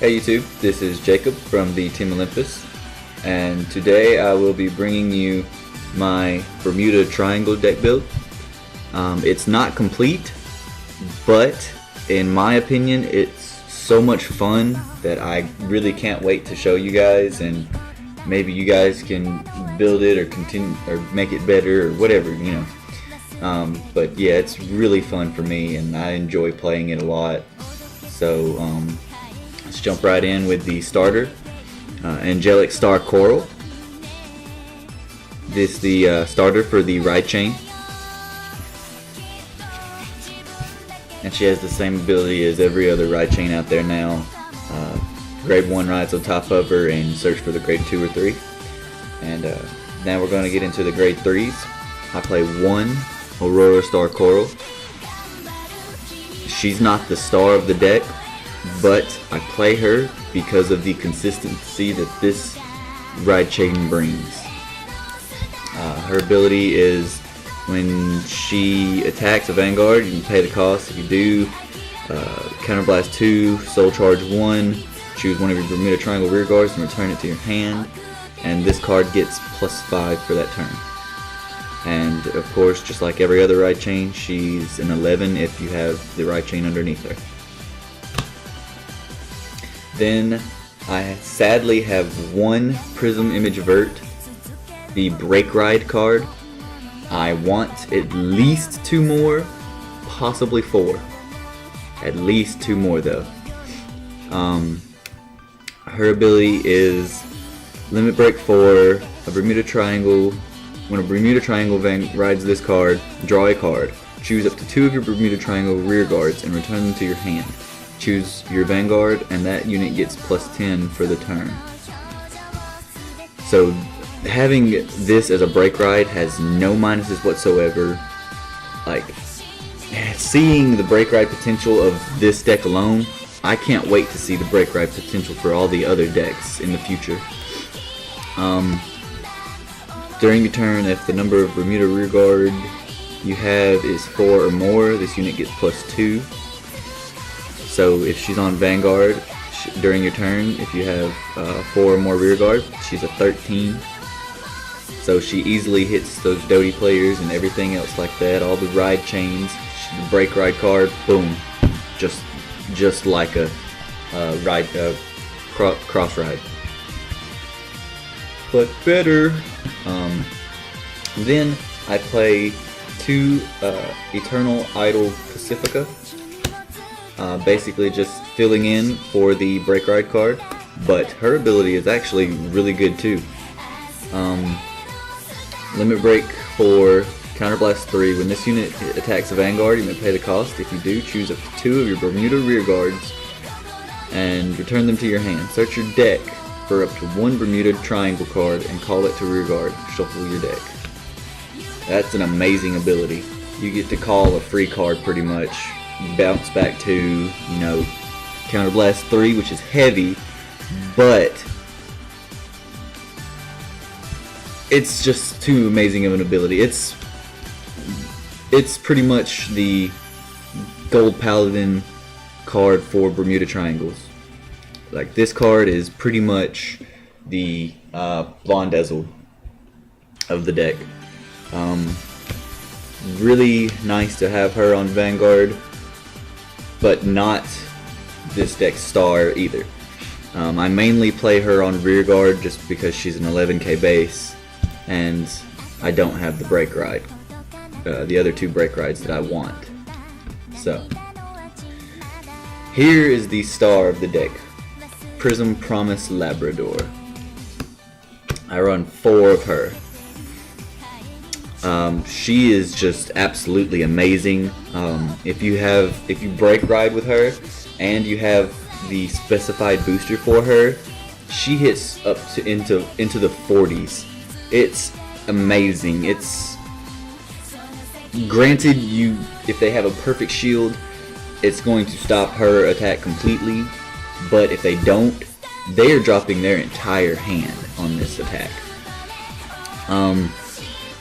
Hey YouTube, this is Jacob from TheTeamOlympus, and today I will be bringing you my Bermuda Triangle deck build. It's not complete, but in my opinion it's so much fun that I really can't wait to show you guys, and maybe you guys can build it or continue or make it better or whatever, you know. But yeah, it's really fun for me and I enjoy playing it a lot. So let's jump right in with the starter, Angelic Star Coral. This is the starter for the ride chain, and she has the same ability as every other ride chain out there now. Grade 1 rides on top of her and search for the grade 2 or 3. And now we're going to get into the grade 3s. I play 1 Aurora Star Coral. She's not the star of the deck, but I play her because of the consistency that this ride chain brings. Her ability is when she attacks a Vanguard, you can pay the cost. If you do, Counterblast 2, Soul Charge 1, choose one of your Bermuda Triangle rear guards and return it to your hand, and this card gets +5 for that turn. And of course, just like every other ride chain, she's an 11 if you have the ride chain underneath her. Then I sadly have 1 Prism Image Vert, the Break Ride card. I want at least 2 more, possibly 4. At least 2 more though. Her ability is Limit Break for a Bermuda Triangle. When a Bermuda Triangle rides this card, draw a card. Choose up to 2 of your Bermuda Triangle rear guards and return them to your hand. Choose your Vanguard and that unit gets +10 for the turn. So having this as a break ride has no minuses whatsoever. Like, seeing the break ride potential of this deck alone, I can't wait to see the break ride potential for all the other decks in the future. During your turn, if the number of Bermuda rear guard you have is 4 or more, this unit gets +2. So if she's on Vanguard during your turn, if you have 4 or more rear guard, she's a 13. So she easily hits those Doty players and everything else like that. All the ride chains, the break ride card, boom, just like a cross ride, but better. Then I play 2 Eternal Idol Pacifica, basically just filling in for the break ride card, but her ability is actually really good too. Limit Break for Counterblast 3. When this unit attacks a Vanguard, you may pay the cost. If you do, choose up to 2 of your Bermuda rear guards and return them to your hand. Search your deck for up to 1 Bermuda Triangle card and call it to rear guard. Shuffle your deck. That's an amazing ability. You get to call a free card pretty much. Bounce back to, you know, Counterblast 3, which is heavy, but it's just too amazing of an ability. It's pretty much the Gold Paladin card for Bermuda Triangles. Like, this card is pretty much the Blondezel of the deck. Really nice to have her on Vanguard, but not this deck's star either. I mainly play her on rear guard just because she's an 11k base, and I don't have the break ride, the other 2 break rides that I want. So here is the star of the deck, Prism Promise Labrador. I run 4 of her. She is just absolutely amazing. If you break ride with her and you have the specified booster for her, she hits up to into the 40s. It's amazing. It's granted, if they have a perfect shield, it's going to stop her attack completely, but if they don't, they are dropping their entire hand on this attack.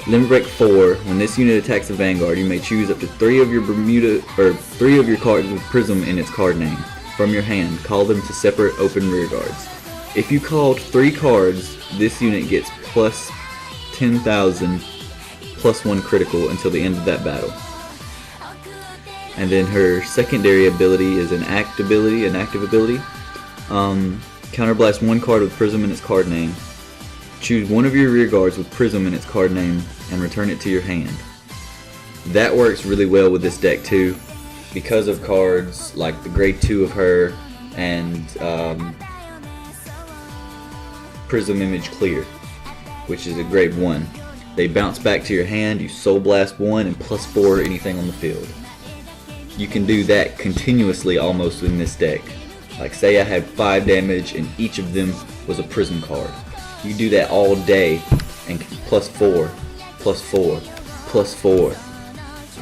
Limit Break 4. When this unit attacks a Vanguard, you may choose up to 3 of your Bermuda or 3 of your cards with Prism in its card name. from your hand, call them to separate open rear guards. If you called 3 cards, this unit gets plus 10,000 plus 1 critical until the end of that battle. And then her secondary ability is an active ability. Counterblast 1 card with Prism in its card name. Choose one of your rear guards with Prism in its card name and return it to your hand. That works really well with this deck too, because of cards like the grade 2 of her and Prism Image Clear, which is a grade 1. They bounce back to your hand, you Soul Blast 1 and plus 4 anything on the field. You can do that continuously almost in this deck. Like say I had 5 damage and each of them was a Prism card. You do that all day and plus 4, plus 4, plus 4.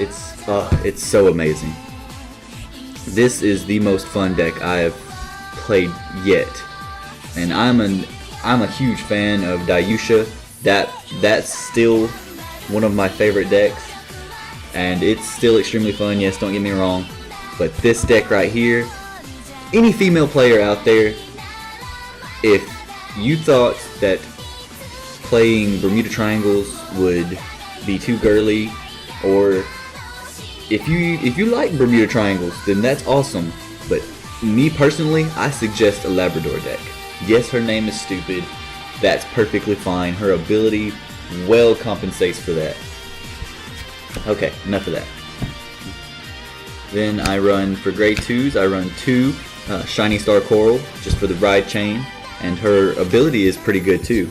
It's so amazing. This is the most fun deck I have played yet. And I'm a huge fan of Dayusha. That's still one of my favorite decks. And it's still extremely fun, yes, don't get me wrong. But this deck right here, any female player out there, if you thought that playing Bermuda Triangles would be too girly, or if you like Bermuda Triangles, then that's awesome. But me personally, I suggest a Labrador deck. Yes, her name is stupid. That's perfectly fine. Her ability well compensates for that. Okay, enough of that. Then I run, for grade 2s, I run 2 Shiny Star Coral, just for the ride chain, and her ability is pretty good too.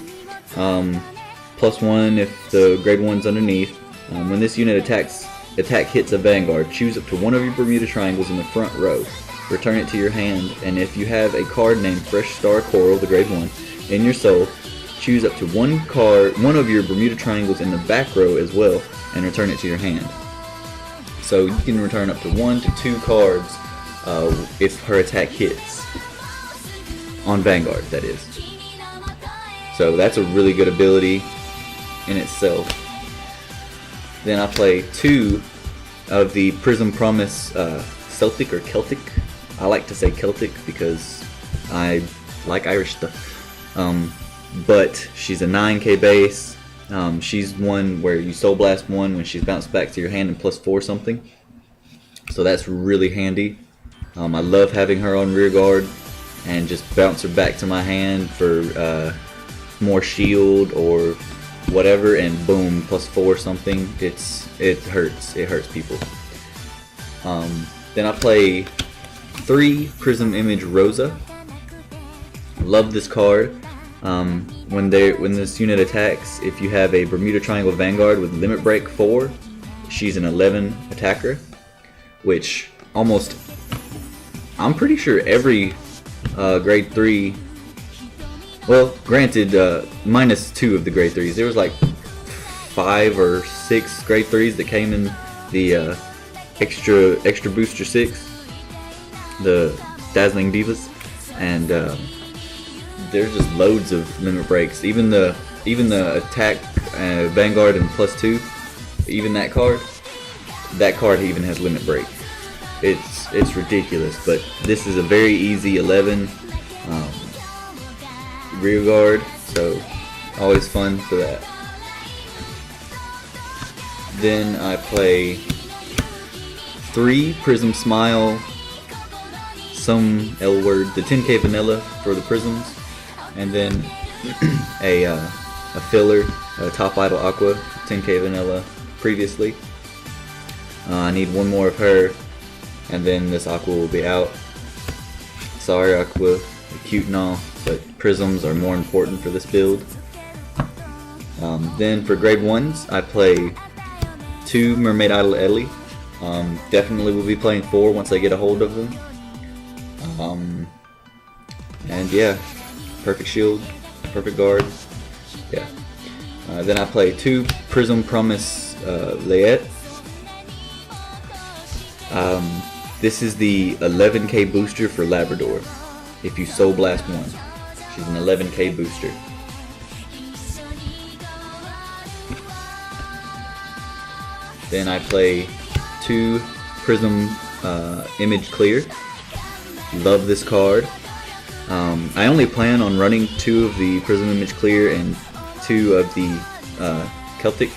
Plus 1 if the grade 1's underneath. When this unit attack hits a Vanguard, choose up to one of your Bermuda Triangles in the front row. Return it to your hand, and if you have a card named Fresh Star Coral, the grade 1, in your soul, choose up to one of your Bermuda Triangles in the back row as well, and return it to your hand. So you can return up to 1 to 2 cards if her attack hits. On Vanguard, that is. So that's a really good ability in itself. Then I play 2 of the Prism Promise Celtic or Celtic. I like to say Celtic because I like Irish stuff. But she's a 9k base. She's one where you Soul Blast 1 when she's bounced back to your hand and plus 4 something. So that's really handy. I love having her on rear guard and just bounce her back to my hand for more shield or whatever, and boom, plus 4 something. It hurts people. Then I play 3 Prism Image Rosa. Love this card. When this unit attacks, if you have a Bermuda Triangle Vanguard with Limit Break 4, she's an 11 attacker, which I'm pretty sure every grade 3, well, granted, minus 2 of the grade 3s. There was like 5 or 6 grade 3s that came in the extra booster 6, the Dazzling Divas, and there's just loads of limit breaks. Even the attack Vanguard and plus 2, even that card even has limit break. It's ridiculous, but this is a very easy 11 rear guard, so always fun for that. Then I play 3 Prism Smile, some L word, the 10k vanilla for the prisms, and then a filler, a Top Idol Aqua, 10k vanilla previously. I need one more of her, and then this Aqua will be out. Sorry Aqua, you're cute and all, but prisms are more important for this build. Then for grade 1s, I play 2 Mermaid Idol Ellie. Definitely will be playing 4 once I get a hold of them. And yeah, perfect shield, perfect guard. Yeah. Then I play 2 Prism Promise Layette. This is the 11k booster for Labrador. If you Soul Blast 1, she's an 11k booster. Then I play 2 Prism Image Clear. Love this card. I only plan on running 2 of the Prism Image Clear and 2 of the Celtic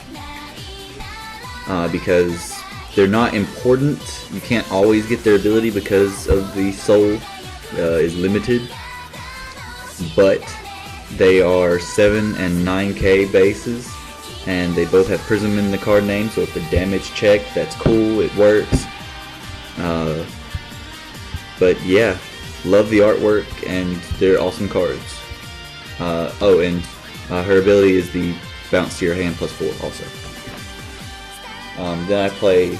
because they're not important. You can't always get their ability because of the soul is limited, but they are 7 and 9k bases, and they both have Prism in the card name, so if the damage check, that's cool, it works. But yeah, love the artwork, and they're awesome cards. Oh, and her ability is the bounce to your hand +4 also. Then I play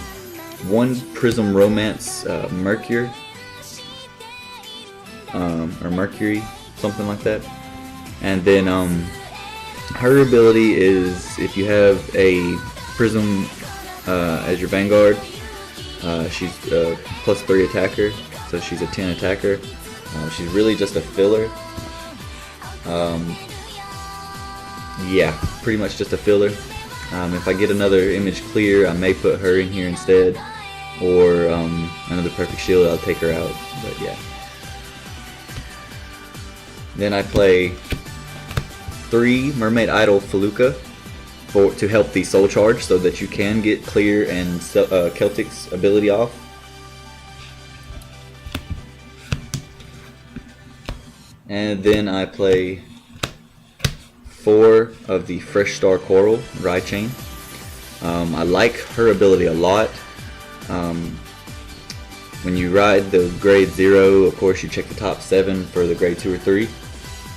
1 Prism Romance Mercury, or Mercury, something like that. And then her ability is if you have a Prism as your Vanguard, she's +3 attacker, so she's a 10 attacker. She's really just a filler. Yeah, pretty much just a filler. If I get another image clear, I may put her in here instead, or another perfect shield, I'll take her out, but yeah. Then I play 3 Mermaid Idol Felucca to help the soul charge so that you can get clear and Celtic's ability off. And then I play 4 of the Fresh Star Coral Raichain. I like her ability a lot. When you ride the grade 0, of course you check the top 7 for the grade 2 or 3.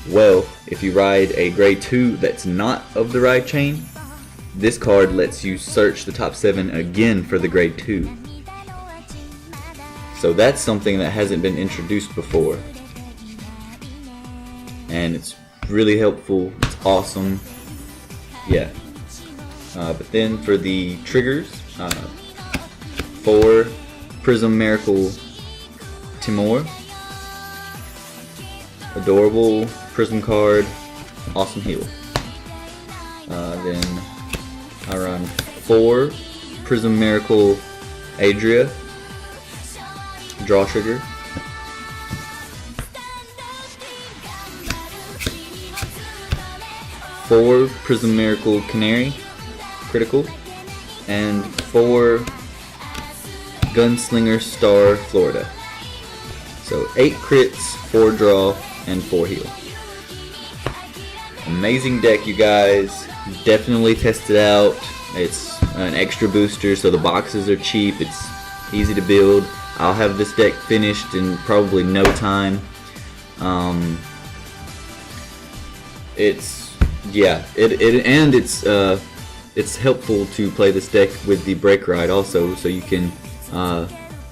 Well, if you ride a grade 2 that's not of the Raichain, this card lets you search the top 7 again for the grade 2. So that's something that hasn't been introduced before, and it's really helpful. It's awesome. Yeah. But then for the triggers, 4 Prism Miracle Timor, adorable Prism card, awesome heal. Then I run 4 Prism Miracle Adria, draw trigger. 4 Prism Miracle Canary, critical, and 4 Gunslinger Star Florida. So 8 crits, 4 draw, and 4 heal. Amazing deck, you guys. Definitely test it out. It's an extra booster, so the boxes are cheap. It's easy to build. I'll have this deck finished in probably no time. It's helpful to play this deck with the brake ride also, so you can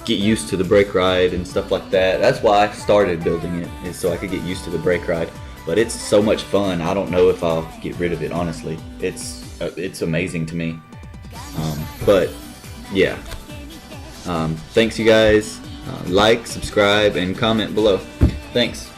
get used to the brake ride and stuff like that. That's why I started building it, is so I could get used to the brake ride. But it's so much fun. I don't know if I'll get rid of it, honestly. It's amazing to me. But yeah. Thanks, you guys. Like, subscribe, and comment below. Thanks.